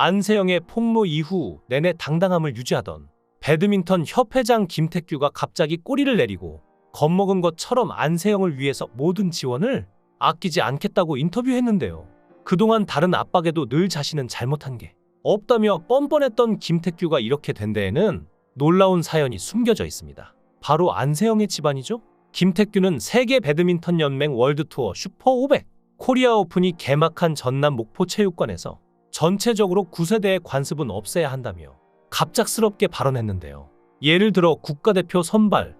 안세영의 폭로 이후 내내 당당함을 유지하던 배드민턴 협회장 김태규가 갑자기 꼬리를 내리고 겁먹은 것처럼 안세영을 위해서 모든 지원을 아끼지 않겠다고 인터뷰했는데요. 그동안 다른 압박에도 늘 자신은 잘못한 게 없다며 뻔뻔했던 김태규가 이렇게 된 데에는 놀라운 사연이 숨겨져 있습니다. 바로 안세영의 집안이죠. 김태규는 세계 배드민턴 연맹 월드투어 슈퍼 500 코리아 오픈이 개막한 전남 목포체육관에서 전체적으로 9세대의 관습은 없애야 한다며 갑작스럽게 발언했는데요. 예를 들어 국가대표 선발,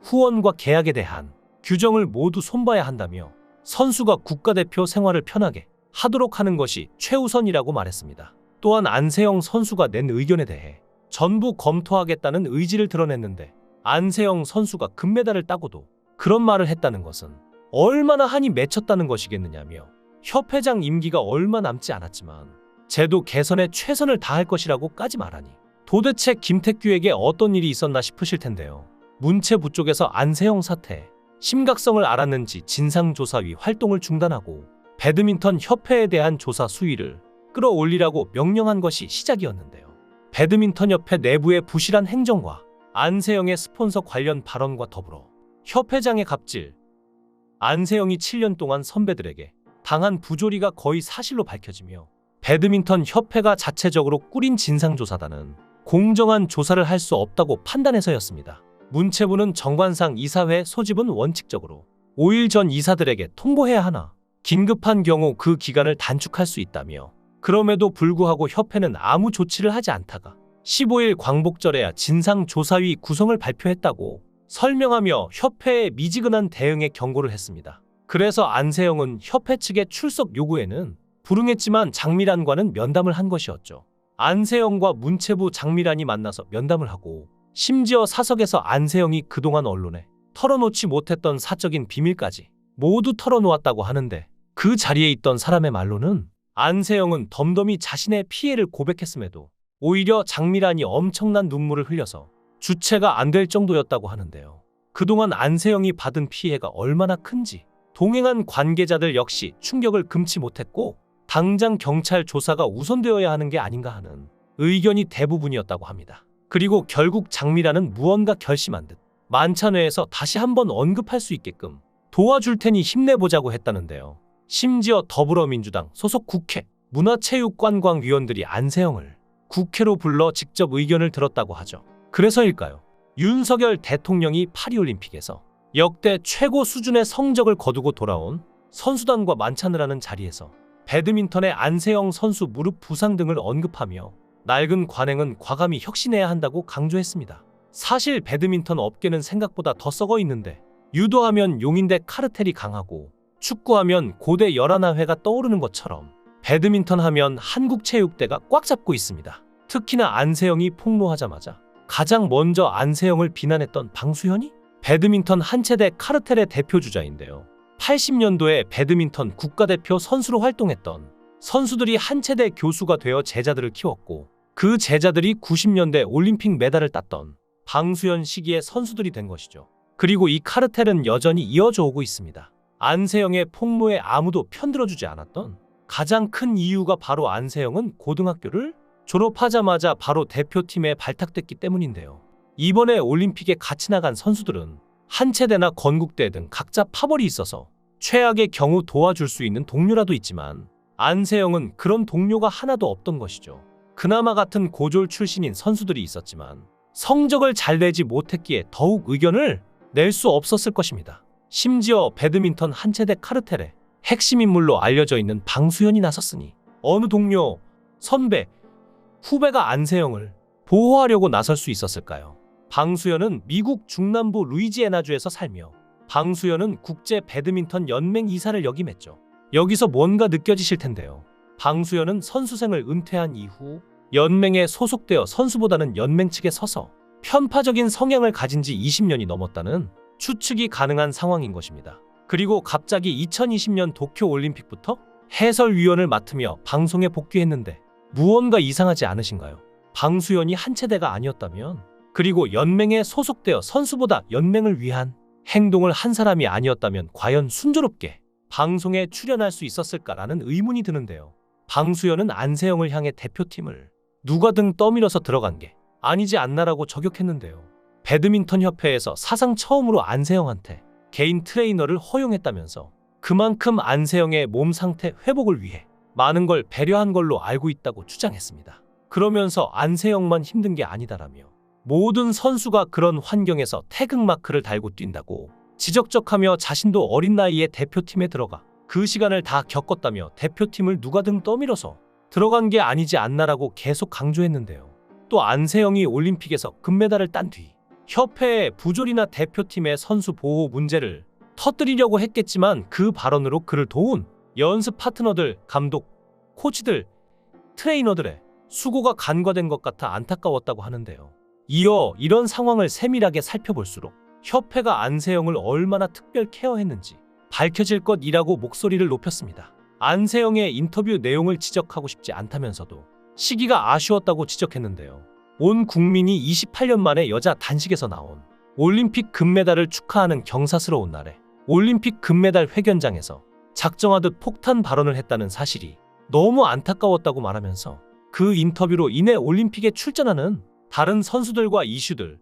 후원과 계약에 대한 규정을 모두 손봐야 한다며 선수가 국가대표 생활을 편하게 하도록 하는 것이 최우선이라고 말했습니다. 또한 안세영 선수가 낸 의견에 대해 전부 검토하겠다는 의지를 드러냈는데, 안세영 선수가 금메달을 따고도 그런 말을 했다는 것은 얼마나 한이 맺혔다는 것이겠느냐며 협회장 임기가 얼마 남지 않았지만 제도 개선에 최선을 다할 것이라고까지 말하니 도대체 김태규에게 어떤 일이 있었나 싶으실 텐데요. 문체부 쪽에서 안세영 사태의 심각성을 알았는지 진상조사위 활동을 중단하고 배드민턴 협회에 대한 조사 수위를 끌어올리라고 명령한 것이 시작이었는데요. 배드민턴 협회 내부의 부실한 행정과 안세영의 스폰서 관련 발언과 더불어 협회장의 갑질, 안세영이 7년 동안 선배들에게 당한 부조리가 거의 사실로 밝혀지며 배드민턴 협회가 자체적으로 꾸린 진상조사단은 공정한 조사를 할 수 없다고 판단해서였습니다. 문체부는 정관상 이사회 소집은 원칙적으로 5일 전 이사들에게 통보해야 하나 긴급한 경우 그 기간을 단축할 수 있다며, 그럼에도 불구하고 협회는 아무 조치를 하지 않다가 15일 광복절에야 진상조사위 구성을 발표했다고 설명하며 협회의 미지근한 대응에 경고를 했습니다. 그래서 안세영은 협회 측의 출석 요구에는 불응했지만 장미란과는 면담을 한 것이었죠. 안세영과 문체부 장미란이 만나서 면담을 하고 심지어 사석에서 안세영이 그동안 언론에 털어놓지 못했던 사적인 비밀까지 모두 털어놓았다고 하는데, 그 자리에 있던 사람의 말로는 안세영은 덤덤히 자신의 피해를 고백했음에도 오히려 장미란이 엄청난 눈물을 흘려서 주체가 안 될 정도였다고 하는데요. 그동안 안세영이 받은 피해가 얼마나 큰지 동행한 관계자들 역시 충격을 금치 못했고 당장 경찰 조사가 우선되어야 하는 게 아닌가 하는 의견이 대부분이었다고 합니다. 그리고 결국 장미란은 무언가 결심한 듯 만찬회에서 다시 한번 언급할 수 있게끔 도와줄 테니 힘내보자고 했다는데요. 심지어 더불어민주당 소속 국회 문화체육관광위원들이 안세영을 국회로 불러 직접 의견을 들었다고 하죠. 그래서일까요? 윤석열 대통령이 파리올림픽에서 역대 최고 수준의 성적을 거두고 돌아온 선수단과 만찬을 하는 자리에서 배드민턴의 안세영 선수 무릎 부상 등을 언급하며 낡은 관행은 과감히 혁신해야 한다고 강조했습니다. 사실 배드민턴 업계는 생각보다 더 썩어 있는데, 유도하면 용인대 카르텔이 강하고 축구하면 고대 열하나회가 떠오르는 것처럼 배드민턴 하면 한국체육대가 꽉 잡고 있습니다. 특히나 안세영이 폭로하자마자 가장 먼저 안세영을 비난했던 방수현이 배드민턴 한체대 카르텔의 대표주자인데요. 80년도에 배드민턴 국가대표 선수로 활동했던 선수들이 한체대 교수가 되어 제자들을 키웠고, 그 제자들이 90년대 올림픽 메달을 땄던 방수현 시기의 선수들이 된 것이죠. 그리고 이 카르텔은 여전히 이어져 오고 있습니다. 안세영의 폭로에 아무도 편들어주지 않았던 가장 큰 이유가 바로 안세영은 고등학교를 졸업하자마자 바로 대표팀에 발탁됐기 때문인데요. 이번에 올림픽에 같이 나간 선수들은 한체대나 건국대 등 각자 파벌이 있어서 최악의 경우 도와줄 수 있는 동료라도 있지만, 안세영은 그런 동료가 하나도 없던 것이죠. 그나마 같은 고졸 출신인 선수들이 있었지만 성적을 잘 내지 못했기에 더욱 의견을 낼 수 없었을 것입니다. 심지어 배드민턴 한체대 카르텔의 핵심 인물로 알려져 있는 방수현이 나섰으니 어느 동료, 선배, 후배가 안세영을 보호하려고 나설 수 있었을까요? 방수현은 미국 중남부 루이지애나주에서 살며, 방수현은 국제 배드민턴 연맹 이사를 역임했죠. 여기서 뭔가 느껴지실 텐데요. 방수현은 선수생을 은퇴한 이후 연맹에 소속되어 선수보다는 연맹 측에 서서 편파적인 성향을 가진 지 20년이 넘었다는 추측이 가능한 상황인 것입니다. 그리고 갑자기 2020년 도쿄올림픽부터 해설위원을 맡으며 방송에 복귀했는데 무언가 이상하지 않으신가요? 방수현이 한체대가 아니었다면, 그리고 연맹에 소속되어 선수보다 연맹을 위한 행동을 한 사람이 아니었다면 과연 순조롭게 방송에 출연할 수 있었을까라는 의문이 드는데요. 방수연은 안세영을 향해 대표팀을 누가 등 떠밀어서 들어간 게 아니지 않나라고 저격했는데요. 배드민턴 협회에서 사상 처음으로 안세영한테 개인 트레이너를 허용했다면서 그만큼 안세영의 몸 상태 회복을 위해 많은 걸 배려한 걸로 알고 있다고 주장했습니다. 그러면서 안세영만 힘든 게 아니다라며 모든 선수가 그런 환경에서 태극마크를 달고 뛴다고 지적적하며 자신도 어린 나이에 대표팀에 들어가 그 시간을 다 겪었다며 대표팀을 누가 등 떠밀어서 들어간 게 아니지 않나라고 계속 강조했는데요. 또 안세영이 올림픽에서 금메달을 딴 뒤 협회의 부조리나 대표팀의 선수 보호 문제를 터뜨리려고 했겠지만 그 발언으로 그를 도운 연습 파트너들, 감독, 코치들, 트레이너들의 수고가 간과된 것 같아 안타까웠다고 하는데요. 이어 이런 상황을 세밀하게 살펴볼수록 협회가 안세영을 얼마나 특별 케어했는지 밝혀질 것이라고 목소리를 높였습니다. 안세영의 인터뷰 내용을 지적하고 싶지 않다면서도 시기가 아쉬웠다고 지적했는데요. 온 국민이 28년 만에 여자 단식에서 나온 올림픽 금메달을 축하하는 경사스러운 날에 올림픽 금메달 회견장에서 작정하듯 폭탄 발언을 했다는 사실이 너무 안타까웠다고 말하면서 그 인터뷰로 인해 올림픽에 출전하는 다른 선수들과 이슈들,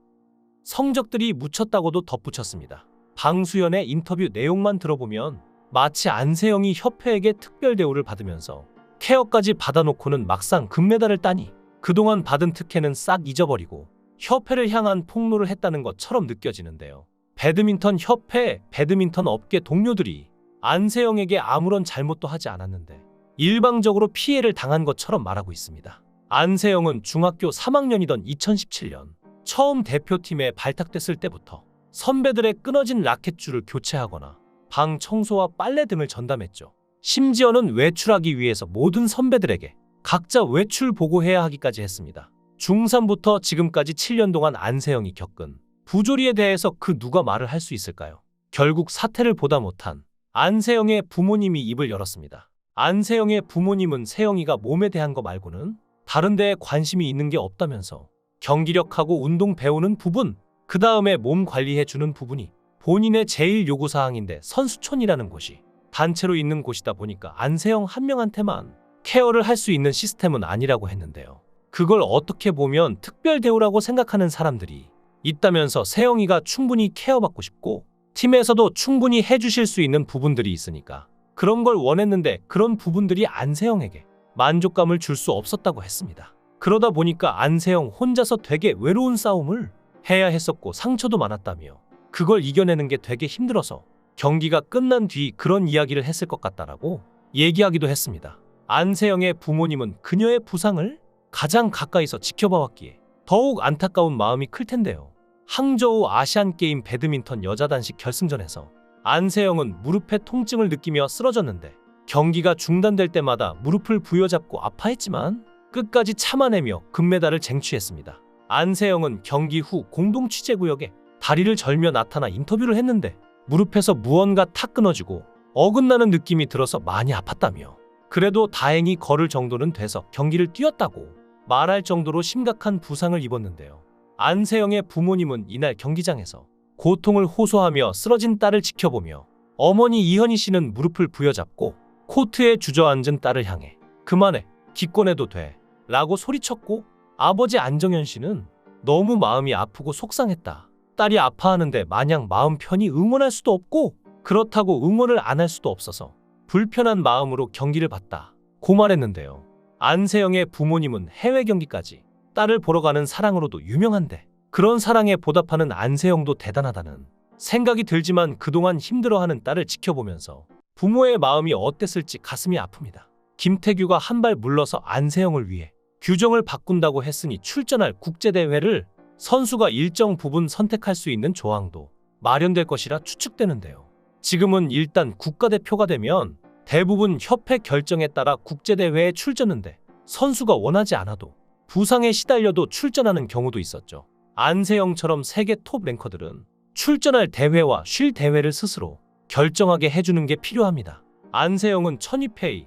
성적들이 묻혔다고도 덧붙였습니다. 방수연의 인터뷰 내용만 들어보면 마치 안세영이 협회에게 특별 대우를 받으면서 케어까지 받아놓고는 막상 금메달을 따니 그동안 받은 특혜는 싹 잊어버리고 협회를 향한 폭로를 했다는 것처럼 느껴지는데요. 배드민턴 협회, 배드민턴 업계 동료들이 안세영에게 아무런 잘못도 하지 않았는데 일방적으로 피해를 당한 것처럼 말하고 있습니다. 안세영은 중학교 3학년이던 2017년 처음 대표팀에 발탁됐을 때부터 선배들의 끊어진 라켓줄을 교체하거나 방 청소와 빨래 등을 전담했죠. 심지어는 외출하기 위해서 모든 선배들에게 각자 외출 보고해야 하기까지 했습니다. 중3부터 지금까지 7년 동안 안세영이 겪은 부조리에 대해서 그 누가 말을 할 수 있을까요? 결국 사태를 보다 못한 안세영의 부모님이 입을 열었습니다. 안세영의 부모님은 세영이가 몸에 대한 거 말고는 다른 데에 관심이 있는 게 없다면서 경기력하고 운동 배우는 부분, 그 다음에 몸 관리해주는 부분이 본인의 제일 요구사항인데 선수촌이라는 곳이 단체로 있는 곳이다 보니까 안세영 한 명한테만 케어를 할 수 있는 시스템은 아니라고 했는데요. 그걸 어떻게 보면 특별 대우라고 생각하는 사람들이 있다면서 세영이가 충분히 케어받고 싶고 팀에서도 충분히 해주실 수 있는 부분들이 있으니까 그런 걸 원했는데 그런 부분들이 안세영에게 만족감을 줄 수 없었다고 했습니다. 그러다 보니까 안세영 혼자서 되게 외로운 싸움을 해야 했었고 상처도 많았다며 그걸 이겨내는 게 되게 힘들어서 경기가 끝난 뒤 그런 이야기를 했을 것 같다라고 얘기하기도 했습니다. 안세영의 부모님은 그녀의 부상을 가장 가까이서 지켜봐왔기에 더욱 안타까운 마음이 클 텐데요. 항저우 아시안게임 배드민턴 여자 단식 결승전에서 안세영은 무릎에 통증을 느끼며 쓰러졌는데 경기가 중단될 때마다 무릎을 부여잡고 아파했지만 끝까지 참아내며 금메달을 쟁취했습니다. 안세영은 경기 후 공동 취재구역에 다리를 절며 나타나 인터뷰를 했는데 무릎에서 무언가 탁 끊어지고 어긋나는 느낌이 들어서 많이 아팠다며 그래도 다행히 걸을 정도는 돼서 경기를 뛰었다고 말할 정도로 심각한 부상을 입었는데요. 안세영의 부모님은 이날 경기장에서 고통을 호소하며 쓰러진 딸을 지켜보며 어머니 이현희 씨는 무릎을 부여잡고 코트에 주저앉은 딸을 향해 그만해, 기권해도 돼 라고 소리쳤고 아버지 안정현 씨는 너무 마음이 아프고 속상했다. 딸이 아파하는데 마냥 마음 편히 응원할 수도 없고 그렇다고 응원을 안 할 수도 없어서 불편한 마음으로 경기를 봤다 고 말했는데요. 안세영의 부모님은 해외 경기까지 딸을 보러 가는 사랑으로도 유명한데 그런 사랑에 보답하는 안세영도 대단하다는 생각이 들지만 그동안 힘들어하는 딸을 지켜보면서 부모의 마음이 어땠을지 가슴이 아픕니다. 김태규가 한 발 물러서 안세영을 위해 규정을 바꾼다고 했으니 출전할 국제대회를 선수가 일정 부분 선택할 수 있는 조항도 마련될 것이라 추측되는데요. 지금은 일단 국가대표가 되면 대부분 협회 결정에 따라 국제대회에 출전하는데 선수가 원하지 않아도 부상에 시달려도 출전하는 경우도 있었죠. 안세영처럼 세계 톱 랭커들은 출전할 대회와 쉴 대회를 스스로 결정하게 해주는 게 필요합니다. 안세영은 천이페이,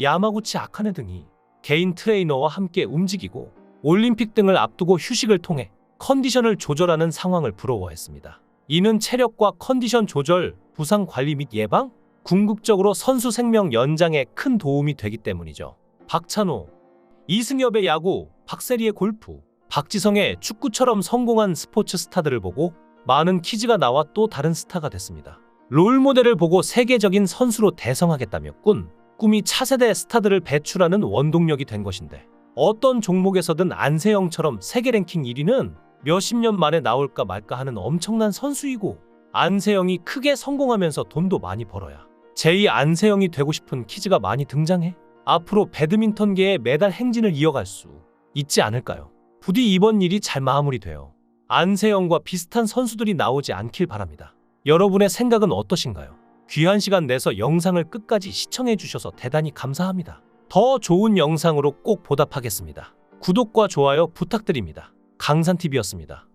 야마구치 아카네 등이 개인 트레이너와 함께 움직이고 올림픽 등을 앞두고 휴식을 통해 컨디션을 조절하는 상황을 부러워했습니다. 이는 체력과 컨디션 조절, 부상 관리 및 예방, 궁극적으로 선수 생명 연장에 큰 도움이 되기 때문이죠. 박찬호, 이승엽의 야구, 박세리의 골프, 박지성의 축구처럼 성공한 스포츠 스타들을 보고 많은 키즈가 나와 또 다른 스타가 됐습니다. 롤모델을 보고 세계적인 선수로 대성하겠다며 꿈이 차세대 스타들을 배출하는 원동력이 된 것인데, 어떤 종목에서든 안세영처럼 세계 랭킹 1위는 몇십 년 만에 나올까 말까 하는 엄청난 선수이고, 안세영이 크게 성공하면서 돈도 많이 벌어야 제2 안세영이 되고 싶은 키즈가 많이 등장해 앞으로 배드민턴계의 메달 행진을 이어갈 수 있지 않을까요? 부디 이번 일이 잘 마무리되어 안세영과 비슷한 선수들이 나오지 않길 바랍니다. 여러분의 생각은 어떠신가요? 귀한 시간 내서 영상을 끝까지 시청해 주셔서 대단히 감사합니다. 더 좋은 영상으로 꼭 보답하겠습니다. 구독과 좋아요 부탁드립니다. 강산TV였습니다.